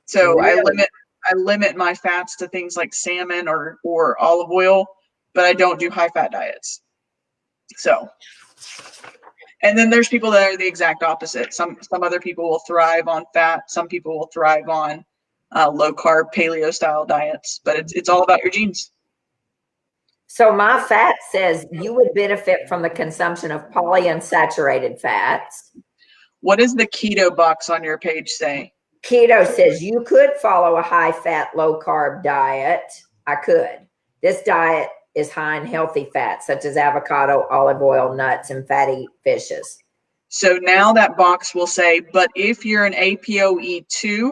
So really? I limit my fats to things like salmon or olive oil, but I don't do high fat diets. So And then there's people that are the exact opposite. Some other people will thrive on fat. Some people will thrive on low carb paleo style diets, but it's all about your genes. So my fat says you would benefit from the consumption of polyunsaturated fats. What does the keto box on your page say? Keto says you could follow a high fat, low carb diet. I could. This diet is high in healthy fats such as avocado, olive oil, nuts, and fatty fishes. So now that box will say, but if you're an APOE2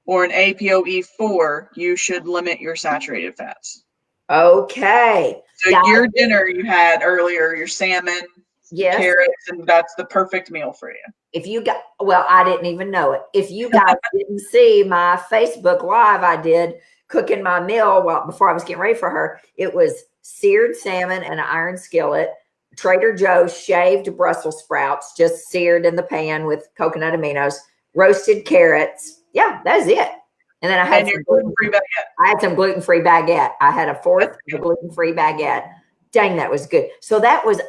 or an APOE4, you should limit your saturated fats. Okay. So your dinner you had earlier, your salmon, yes, carrots, and that's the perfect meal for you. If you got, well, I didn't even know it. If you guys didn't see my Facebook Live I did cooking my meal before I was getting ready for her, it was seared salmon in an iron skillet, Trader Joe's shaved Brussels sprouts, just seared in the pan with coconut aminos, roasted carrots. Yeah, that's it. And then I had some gluten-free baguette. I had some gluten-free baguette. I had a fourth gluten-free baguette. Dang, that was good. So that was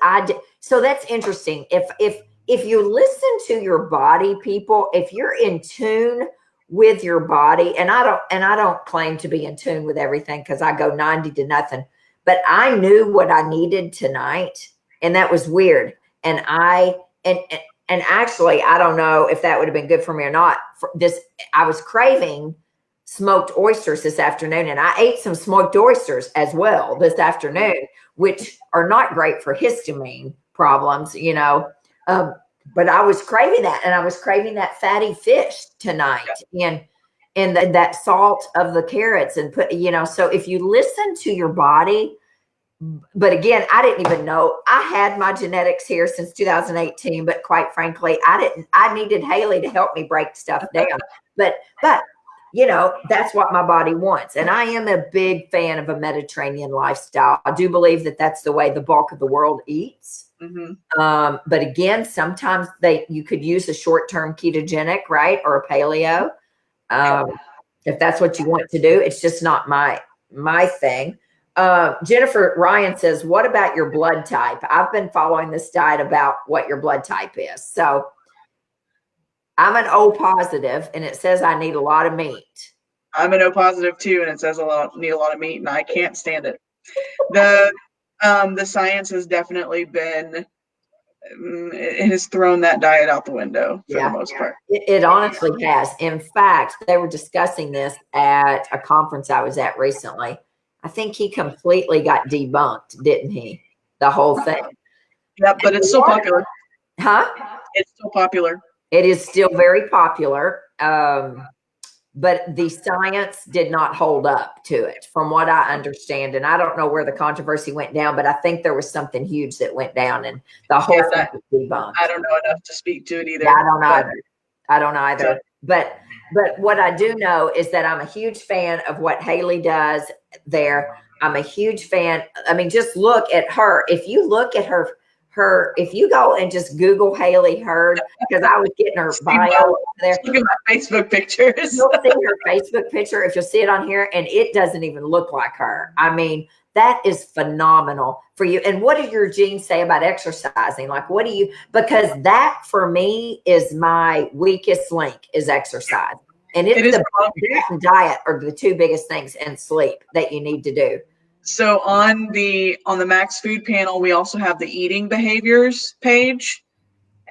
so that's interesting. If you listen to your body, people, if you're in tune with your body, and I don't claim to be in tune with everything because I go 90 to nothing, but I knew what I needed tonight, and that was weird. And actually, I don't know if that would have been good for me or not. I was craving smoked oysters this afternoon, and I ate some smoked oysters as well this afternoon, which are not great for histamine problems, but I was craving that, and I was craving that fatty fish tonight, and that salt of the carrots, and so if you listen to your body. But again, I didn't even know I had my genetics here since 2018, but quite frankly, I needed Hailey to help me break stuff down, but that's what my body wants. And I am a big fan of a Mediterranean lifestyle. I do believe that that's the way the bulk of the world eats. Mm-hmm. But again, sometimes you could use a short-term ketogenic, right? Or a paleo. If that's what you want to do, it's just not my thing. Jennifer Ryan says, what about your blood type? I've been following this diet about what your blood type is. So I'm an O positive, and it says I need a lot of meat. I'm an O positive too, and it says need a lot of meat, and I can't stand it. The science has definitely been, it has thrown that diet out the window for the most part. It honestly has. In fact, they were discussing this at a conference I was at recently. I think he completely got debunked, didn't he? The whole thing. Yeah, but it's still popular. Huh? It's still popular. It is still very popular. But the science did not hold up to it, from what I understand. And I don't know where the controversy went down, but I think there was something huge that went down, and the whole thing was debunked. I don't know enough to speak to it either. Yeah, I don't either. But what I do know is that I'm a huge fan of what Hailey does there. I'm a huge fan. I mean, just look at her. If you look at her, if you go and just Google Hailey Heard, because I was getting her bio there. Look at my Facebook pictures. You'll see her Facebook picture if you'll see it on here, and it doesn't even look like her. I mean, that is phenomenal for you. And what do your genes say about exercising? Like, because that for me is my weakest link is exercise. And it's the diet are the two biggest things, and sleep that you need to do. So on the Max Food panel, we also have the eating behaviors page.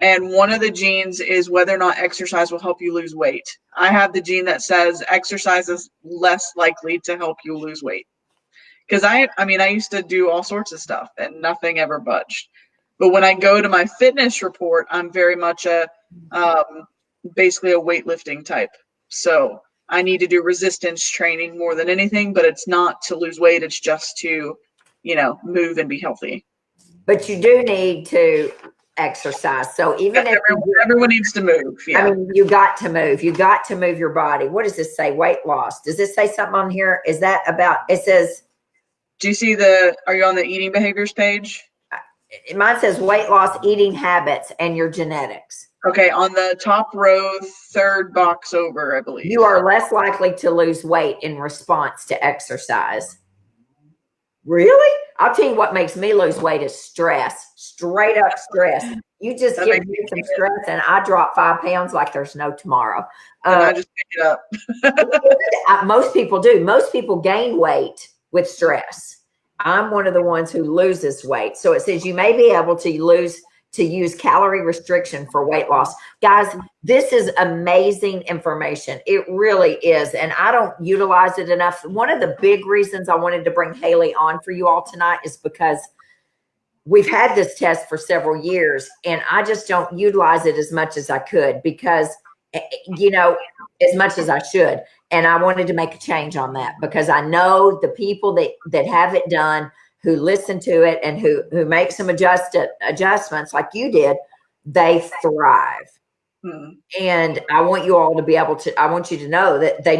And one of the genes is whether or not exercise will help you lose weight. I have the gene that says exercise is less likely to help you lose weight. Because I used to do all sorts of stuff and nothing ever budged. But when I go to my fitness report, I'm very much basically a weightlifting type. So I need to do resistance training more than anything, but it's not to lose weight. It's just to, move and be healthy. But you do need to exercise. So even if everyone needs to move. Yeah. I mean, you got to move. You got to move your body. What does this say? Weight loss. Does this say something on here? Is that about, it says, do you see are you on the eating behaviors page? Mine says weight loss, eating habits, and your genetics. Okay, on the top row, third box over, I believe. You are less likely to lose weight in response to exercise. Really? I'll tell you what makes me lose weight is stress, straight up stress. You just That give makes me me some stress and I drop 5 pounds like there's no tomorrow. and I just pick it up. Most people do. Most people gain weight with stress. I'm one of the ones who loses weight. So it says you may be able to use calorie restriction for weight loss. Guys, this is amazing information. It really is. And I don't utilize it enough. One of the big reasons I wanted to bring Hailey on for you all tonight is because we've had this test for several years and I just don't utilize it as much as I could because, as much as I should. And I wanted to make a change on that because I know the people that have it done, who listen to it and who make some adjustments like you did, they thrive. And I want you all to be able to, I want you to know that they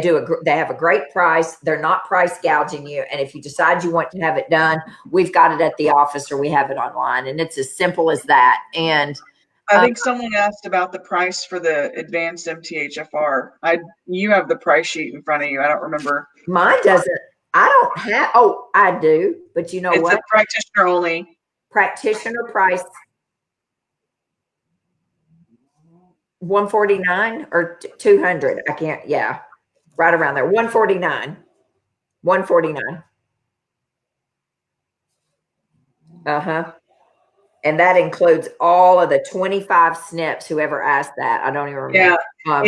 have a great price. They're not price gouging you. And if you decide you want to have it done, we've got it at the office or we have it online. And it's as simple as that. And I think someone asked about the price for the advanced MTHFR. You have the price sheet in front of you. I don't remember. Mine doesn't. I don't have. Oh, I do. But you know it's what? It's a practitioner only. Practitioner price. 149 or 200. I can't. Yeah, right around there. 149. 149. And that includes all of the 25 SNPs. Whoever asked that, I don't even remember. Yeah,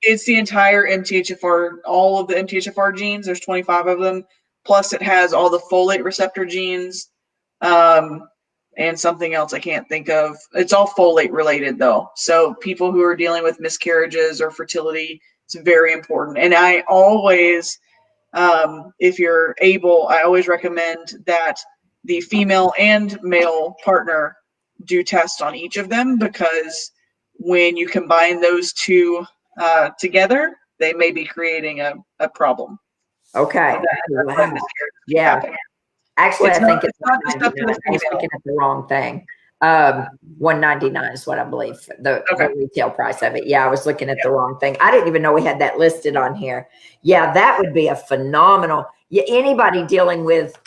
it's the entire MTHFR, all of the MTHFR genes. There's 25 of them. Plus, it has all the folate receptor genes, and something else I can't think of. It's all folate related though. So people who are dealing with miscarriages or fertility, it's very important. And I always, if you're able, I always recommend that the female and male partner do test on each of them, because when you combine those two together, they may be creating a problem. Okay. Yeah. Actually, I think it's not just up to the female. I'm looking at the wrong thing. 199 is what I believe the retail price of it. Yeah, I was looking at the wrong thing. I didn't even know we had that listed on here. Yeah, that would be a phenomenal. Yeah, anybody dealing with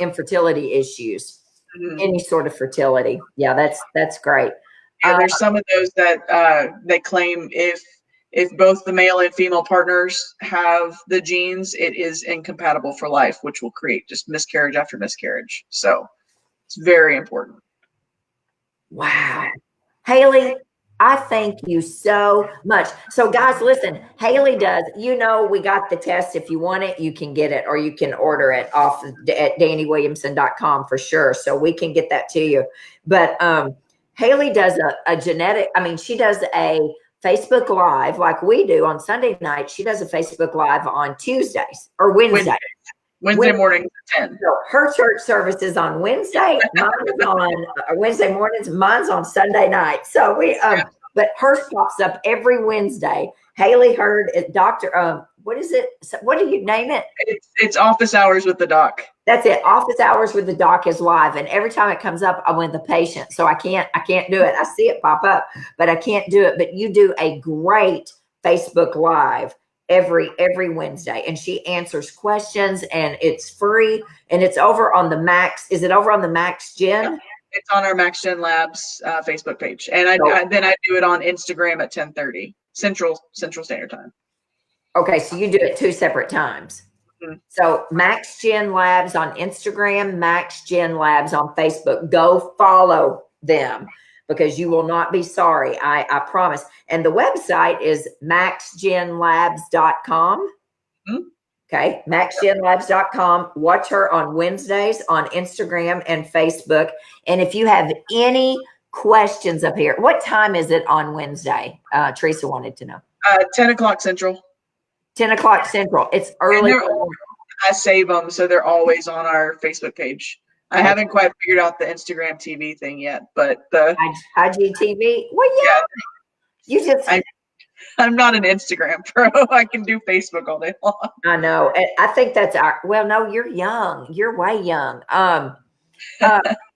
infertility issues, any sort of fertility. Yeah, that's great. Yeah, there's some of those that they claim if both the male and female partners have the genes, it is incompatible for life, which will create just miscarriage after miscarriage. So it's very important. Wow. Hailey, I thank you so much. So guys, listen, Hailey does, we got the test. If you want it, you can get it, or you can order it off at DaniWilliamson.com for sure. So we can get that to you. But Hailey does a genetic, she does a Facebook Live like we do on Sunday night. She does a Facebook Live on Tuesdays or Wednesdays. Wednesday morning at 10. So her church service is on Wednesday. Mine is on Wednesday mornings. Mine's on Sunday night. So but hers pops up every Wednesday. Hailey Heard, Dr. What is it? What do you name it? It's Office Hours with the Doc. That's it. Office Hours with the Doc is live, and every time it comes up, I'm with the patient, so I can't do it. I see it pop up, but I can't do it. But you do a great Facebook Live every Wednesday, and she answers questions, and it's free, and it's over on the Max. Is it over on the MaxGen? Yeah, it's on our MaxGen Labs Facebook page, and I do it on Instagram at 10:30 Central Standard Time. Okay, so you do it 2 separate times. So MaxGen Labs on Instagram, MaxGen Labs on Facebook. Go follow them, because you will not be sorry. I promise. And the website is maxgenlabs.com. Okay, maxgenlabs.com. Watch her on Wednesdays on Instagram and Facebook. And if you have any questions up here, what time is it on Wednesday? Teresa wanted to know. 10 o'clock Central. 10 o'clock Central. It's early. I save them, so they're always on our Facebook page. I haven't quite figured out the Instagram TV thing yet, but the IGTV. Well, yeah. You just. I'm not an Instagram pro. I can do Facebook all day long. I know. I think that's no, you're young. You're way young.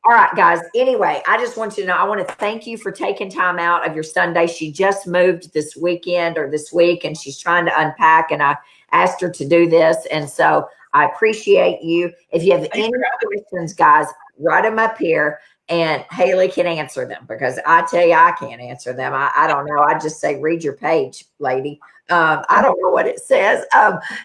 All right, guys. Anyway, I just want you to know, I want to thank you for taking time out of your Sunday. She just moved this weekend or this week, and she's trying to unpack, and I asked her to do this. And so I appreciate you. If you have any questions, guys, write them up here and Hailey can answer them, because I tell you, I can't answer them. I don't know. I just say, read your page, lady. I don't know what it says.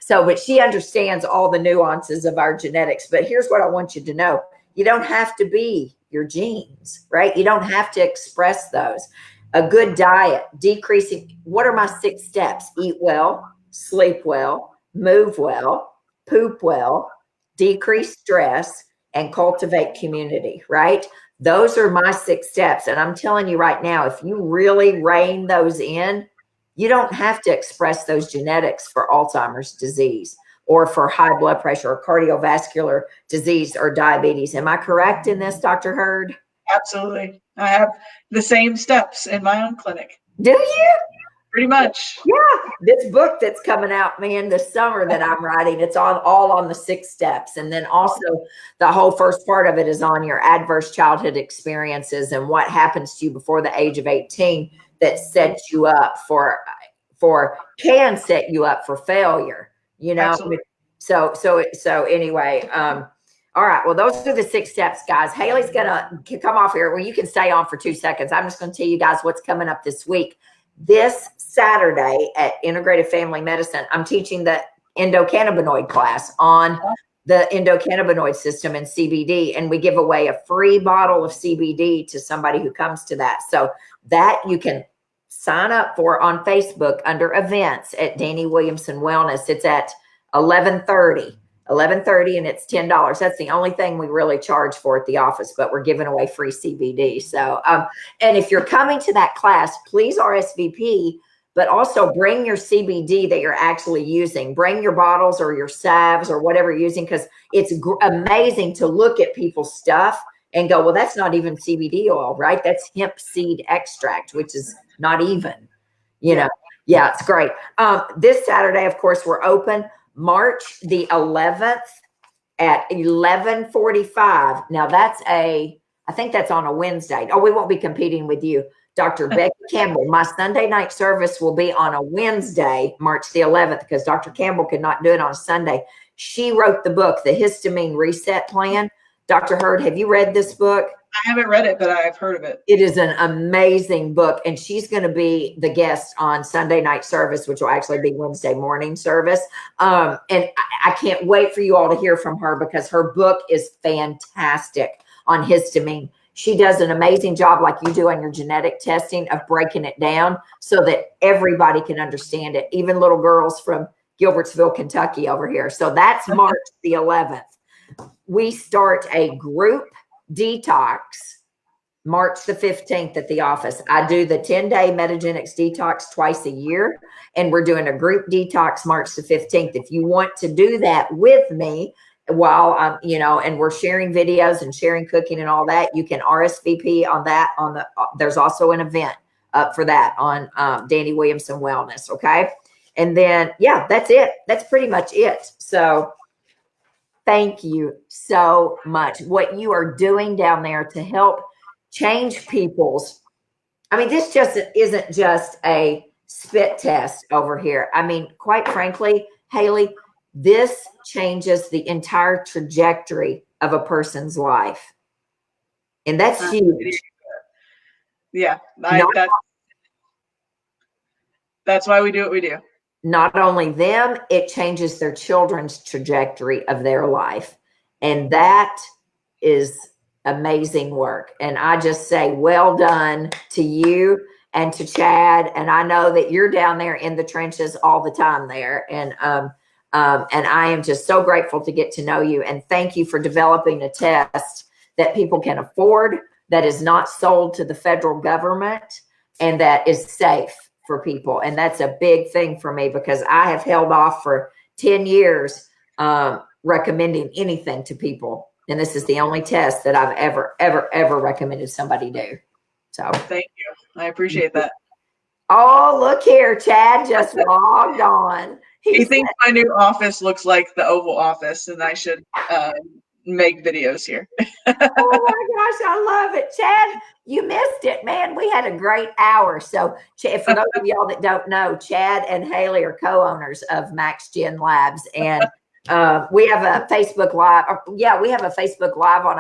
But she understands all the nuances of our genetics. But here's what I want you to know. You don't have to be your genes, right? You don't have to express those. A good diet, decreasing. What are my 6 steps? Eat well, sleep well, move well, poop well, decrease stress, and cultivate community, right? Those are my 6 steps. And I'm telling you right now, if you really rein those in, you don't have to express those genetics for Alzheimer's disease or for high blood pressure or cardiovascular disease or diabetes. Am I correct in this, Dr. Heard? Absolutely. I have the same steps in my own clinic. Do you? Pretty much. Yeah. This book that's coming out, man, this summer that I'm writing, it's all on the 6 steps. And then also the whole first part of it is on your adverse childhood experiences and what happens to you before the age of 18 that sets you up can set you up for failure, you know? Absolutely. So anyway, all right. Well, those are the 6 steps, guys. Hailey's going to come off here. Well, you can stay on for 2 seconds. I'm just going to tell you guys what's coming up this week. This Saturday at Integrative Family Medicine, I'm teaching the endocannabinoid class on the endocannabinoid system and CBD. And we give away a free bottle of CBD to somebody who comes to that. So that you can sign up for on Facebook under events at Dani Williamson Wellness. It's at 11:30, and it's $10. That's the only thing we really charge for at the office, but we're giving away free CBD. So, and if you're coming to that class, please RSVP, but also bring your CBD that you're actually using. Bring your bottles or your salves or whatever you're using, because it's amazing to look at people's stuff and go, well, that's not even CBD oil, right? That's hemp seed extract, which is not even, you know. Yeah, it's great. This Saturday, of course, we're open. March the 11th at 11:45. Now I think that's on a Wednesday. Oh, we won't be competing with you, Dr. Becky Campbell. My Sunday night service will be on a Wednesday, March the 11th, because Dr. Campbell could not do it on a Sunday. She wrote the book, The Histamine Reset Plan. Dr. Heard, have you read this book? I haven't read it, but I've heard of it. It is an amazing book, and she's going to be the guest on Sunday night service, which will actually be Wednesday morning service. And I can't wait for you all to hear from her, because her book is fantastic on histamine. She does an amazing job, like you do on your genetic testing, of breaking it down so that everybody can understand it, even little girls from Gilbertsville, Kentucky over here. So that's March the 11th. We start a group detox March the 15th at the office. I do the 10-day metagenics detox twice a year, and we're doing a group detox March the 15th. If you want to do that with me while I'm, and we're sharing videos and sharing cooking and all that, you can RSVP on that. There's also an event up for that on Dani Williamson Wellness. Okay. And then, that's it. That's pretty much it. So thank you so much. What you are doing down there to help change people's, this just isn't just a spit test over here. Quite frankly, Hailey, this changes the entire trajectory of a person's life. And that's huge. Yeah. That's why we do what we do. Not only them, it changes their children's trajectory of their life. And that is amazing work. And I just say, well done to you and to Chad. And I know that you're down there in the trenches all the time there. And I am just so grateful to get to know you. And thank you for developing a test that people can afford, that is not sold to the federal government, and that is safe for people. And that's a big thing for me, because I have held off for 10 years recommending anything to people. And this is the only test that I've ever recommended somebody do. So thank you. I appreciate that. Oh, look here. Chad just logged on. He thinks my new office looks like the Oval Office, and I should make videos here. Oh my gosh, I love it. Chad, you missed it, man. We had a great hour. So for those of y'all that don't know, Chad and Hailey are co-owners of MaxGen Labs, and We have a Facebook Live. Yeah, we have a Facebook Live on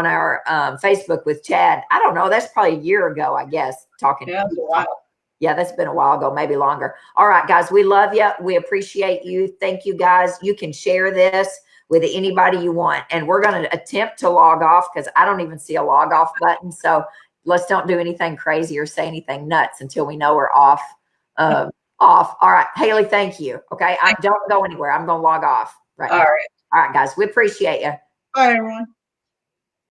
our Facebook with Chad. I don't know. That's probably a year ago, I guess. Talking. Yeah, that's a while. Yeah, that's been a while ago, maybe longer. All right, guys, we love you. We appreciate you. Thank you, guys. You can share this with anybody you want. And we're going to attempt to log off because I don't even see a log off button. So let's don't do anything crazy or say anything nuts until we know we're off. All right, Hailey, thank you. Okay, I don't go anywhere. I'm going to log off. Right. All right. All right, guys, we appreciate you. Bye, everyone.